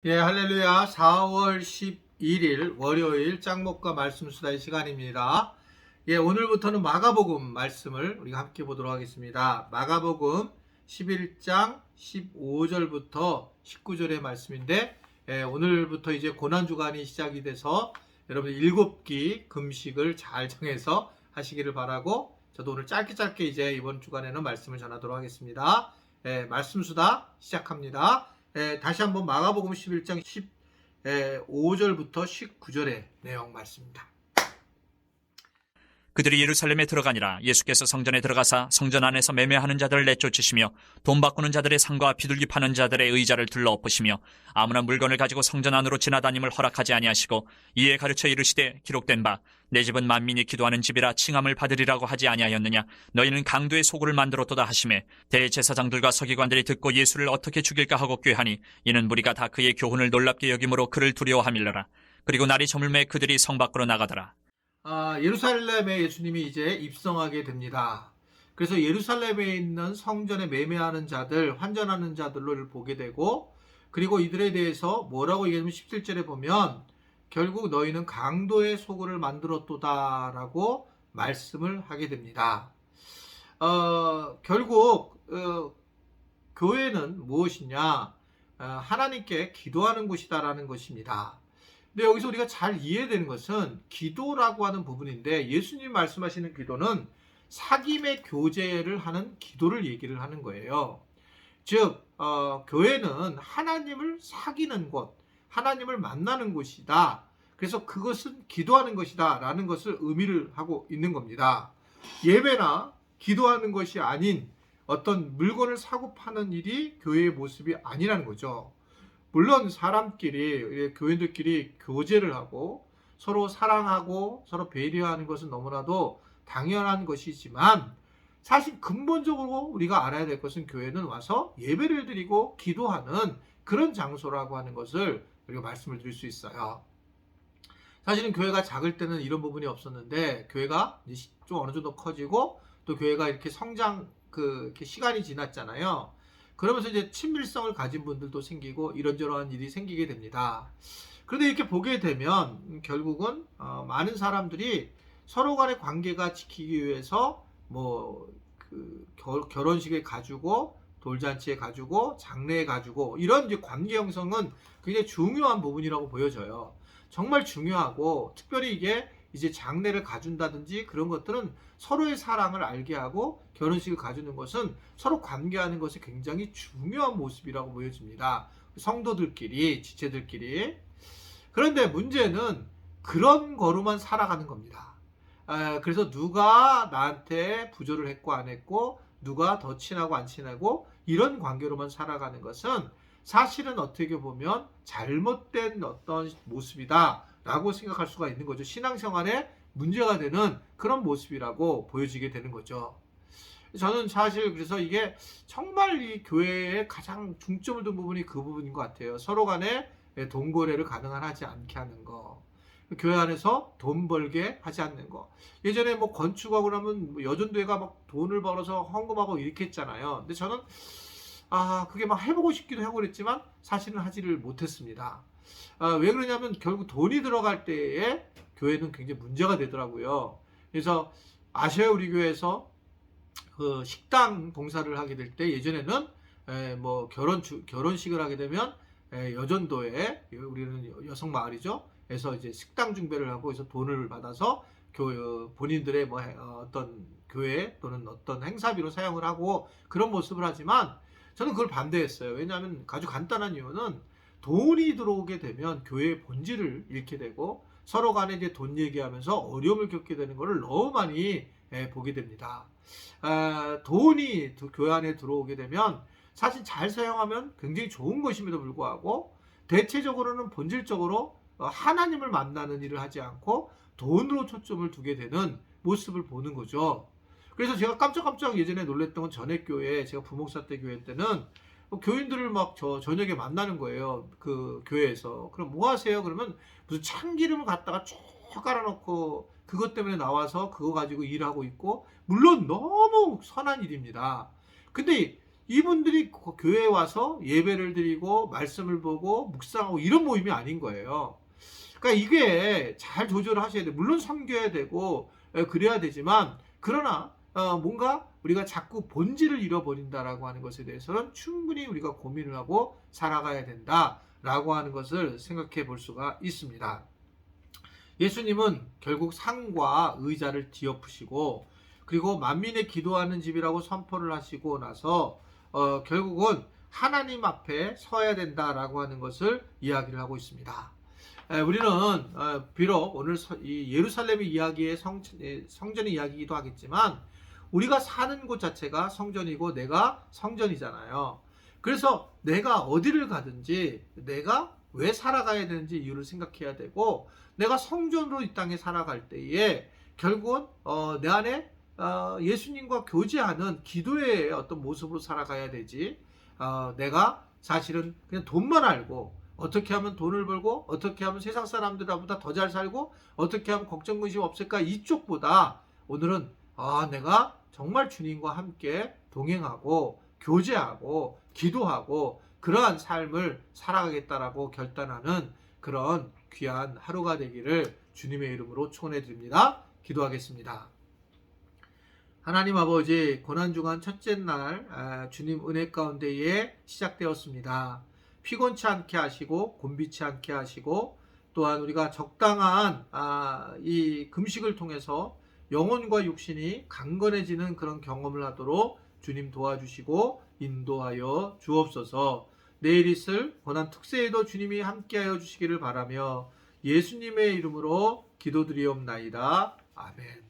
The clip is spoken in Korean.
예, 할렐루야. 4월 11일 월요일 짱목과 말씀 수다의 시간입니다. 예, 오늘부터는 마가복음 말씀을 우리가 함께 보도록 하겠습니다. 마가복음 11장 15절부터 19절의 말씀인데, 오늘부터 이제 고난주간이 시작이 돼서 여러분 7끼 금식을 잘 정해서 하시기를 바라고, 저도 오늘 짧게 이제 이번 주간에는 말씀을 전하도록 하겠습니다. 말씀 수다 시작합니다. 다시 한번 마가복음 11장 15절부터 19절의 내용 말씀입니다. 그들이 예루살렘에 들어가니라. 예수께서 성전에 들어가사 성전 안에서 매매하는 자들을 내쫓으시며 돈 바꾸는 자들의 상과 비둘기 파는 자들의 의자를 둘러 엎으시며 아무나 물건을 가지고 성전 안으로 지나다님을 허락하지 아니하시고 이에 가르쳐 이르시되 기록된 바 내 집은 만민이 기도하는 집이라 칭함을 받으리라고 하지 아니하였느냐. 너희는 강도의 소굴을 만들었도다 하시매 대제사장들과 서기관들이 듣고 예수를 어떻게 죽일까 하고 꾀하니 이는 무리가 다 그의 교훈을 놀랍게 여김으로 그를 두려워함일러라. 그리고 날이 저물매 그들이 성 밖으로 나가더라. 예루살렘에 예수님이 이제 입성하게 됩니다. 그래서 예루살렘에 있는 성전에 매매하는 자들, 환전하는 자들을 보게 되고, 그리고 이들에 대해서 뭐라고 얘기하면 17절에 보면 결국 너희는 강도의 소굴을 만들었도다라고 말씀을 하게 됩니다. 결국 교회는 무엇이냐? 하나님께 기도하는 곳이다라는 것입니다. 근데 여기서 우리가 잘 이해되는 것은 기도라고 하는 부분인데, 예수님 말씀하시는 기도는 사귐의 교제를 하는 기도를 얘기를 하는 거예요. 즉 교회는 하나님을 사귀는 곳, 하나님을 만나는 곳이다. 그래서 그것은 기도하는 것이다 라는 것을 의미를 하고 있는 겁니다. 예배나 기도하는 것이 아닌 어떤 물건을 사고 파는 일이 교회의 모습이 아니라는 거죠. 물론 사람끼리, 교인들끼리 교제를 하고 서로 사랑하고 서로 배려하는 것은 너무나도 당연한 것이지만, 사실 근본적으로 우리가 알아야 될 것은 교회는 와서 예배를 드리고 기도하는 그런 장소라고 하는 것을 우리가 말씀을 드릴 수 있어요. 사실은 교회가 작을 때는 이런 부분이 없었는데, 교회가 좀 어느 정도 커지고 또 교회가 이렇게 성장, 이렇게 시간이 지났잖아요. 그러면서 이제 친밀성을 가진 분들도 생기고 이런저런 일이 생기게 됩니다. 그런데 이렇게 보게 되면 결국은 많은 사람들이 서로 간의 관계가 지키기 위해서 결혼식에 가지고 돌잔치에 가지고 장례에 가지고 이런 이제 관계 형성은 굉장히 중요한 부분이라고 보여져요. 정말 중요하고, 특별히 이게 이제 장례를 가준다든지 그런 것들은 서로의 사랑을 알게 하고, 결혼식을 가주는 것은 서로 관계하는 것이 굉장히 중요한 모습이라고 보여집니다. 성도들끼리, 지체들끼리. 그런데 문제는 그런 거로만 살아가는 겁니다. 그래서 누가 나한테 부조를 했고 안 했고, 누가 더 친하고 안 친하고, 이런 관계로만 살아가는 것은 사실은 어떻게 보면 잘못된 어떤 모습이다 라고 생각할 수가 있는 거죠. 신앙생활에 문제가 되는 그런 모습이라고 보여지게 되는 거죠. 저는 사실 그래서 이게 정말 이 교회의 가장 중점을 둔 부분이 그 부분인 것 같아요. 서로 간에 돈거래를 가능하지 않게 하는 거, 교회 안에서 돈 벌게 하지 않는 거. 예전에 뭐 건축하고 나면 여전도회가 막 돈을 벌어서 헌금하고 이렇게 했잖아요. 근데 저는 그게 막 해보고 싶기도 하고 그랬지만 사실은 하지를 못했습니다. 왜 그러냐면 결국 돈이 들어갈 때에 교회는 굉장히 문제가 되더라고요. 그래서 아셔요, 우리 교회에서 그 식당 봉사를 하게 될 때 예전에는 뭐 결혼식을 하게 되면 여전도에, 우리는 여성 마을이죠. 그래서 이제 식당 중배를 하고 해서 돈을 받아서 본인들의 어떤 교회 또는 어떤 행사비로 사용을 하고 그런 모습을 하지만, 저는 그걸 반대했어요. 왜냐하면 아주 간단한 이유는 돈이 들어오게 되면 교회의 본질을 잃게 되고 서로 간에 이제 돈 얘기하면서 어려움을 겪게 되는 것을 너무 많이 보게 됩니다. 돈이 교회 안에 들어오게 되면 사실 잘 사용하면 굉장히 좋은 것임에도 불구하고 대체적으로는 본질적으로 하나님을 만나는 일을 하지 않고 돈으로 초점을 두게 되는 모습을 보는 거죠. 그래서 제가 깜짝깜짝 예전에 놀랬던 건, 전액교회, 제가 부목사 때 교회 때는 교인들을 막 저녁에 만나는 거예요. 그 교회에서. 그럼 뭐 하세요? 그러면 무슨 참기름을 갖다가 쭉 깔아놓고 그것 때문에 나와서 그거 가지고 일하고 있고, 물론 너무 선한 일입니다. 근데 이분들이 교회에 와서 예배를 드리고 말씀을 보고 묵상하고 이런 모임이 아닌 거예요. 그러니까 이게 잘 조절을 하셔야 돼요. 물론 섬겨야 되고 그래야 되지만 그러나 뭔가 우리가 자꾸 본질을 잃어버린다라고 하는 것에 대해서는 충분히 우리가 고민을 하고 살아가야 된다라고 하는 것을 생각해 볼 수가 있습니다. 예수님은 결국 상과 의자를 뒤엎으시고 그리고 만민의 기도하는 집이라고 선포를 하시고 나서 결국은 하나님 앞에 서야 된다라고 하는 것을 이야기를 하고 있습니다. 우리는 비록 오늘 이 예루살렘 이야기의 성전의 이야기이기도 하겠지만 우리가 사는 곳 자체가 성전이고 내가 성전이잖아요. 그래서 내가 어디를 가든지 내가 왜 살아가야 되는지 이유를 생각해야 되고 내가 성전으로 이 땅에 살아갈 때에 결국은 내 안에 예수님과 교제하는 기도의 어떤 모습으로 살아가야 되지. 내가 사실은 그냥 돈만 알고 어떻게 하면 돈을 벌고 어떻게 하면 세상 사람들보다 더 잘 살고 어떻게 하면 걱정 근심 없을까 이쪽보다 오늘은 내가 정말 주님과 함께 동행하고 교제하고 기도하고 그러한 삶을 살아가겠다라고 결단하는 그런 귀한 하루가 되기를 주님의 이름으로 축원해 드립니다. 기도하겠습니다. 하나님 아버지, 고난주간 첫째 날 주님 은혜 가운데에 시작되었습니다. 피곤치 않게 하시고 곤비치 않게 하시고 또한 우리가 적당한 이 금식을 통해서 영혼과 육신이 강건해지는 그런 경험을 하도록 주님 도와주시고 인도하여 주옵소서. 내일 있을 고난 특세에도 주님이 함께하여 주시기를 바라며 예수님의 이름으로 기도드리옵나이다. 아멘.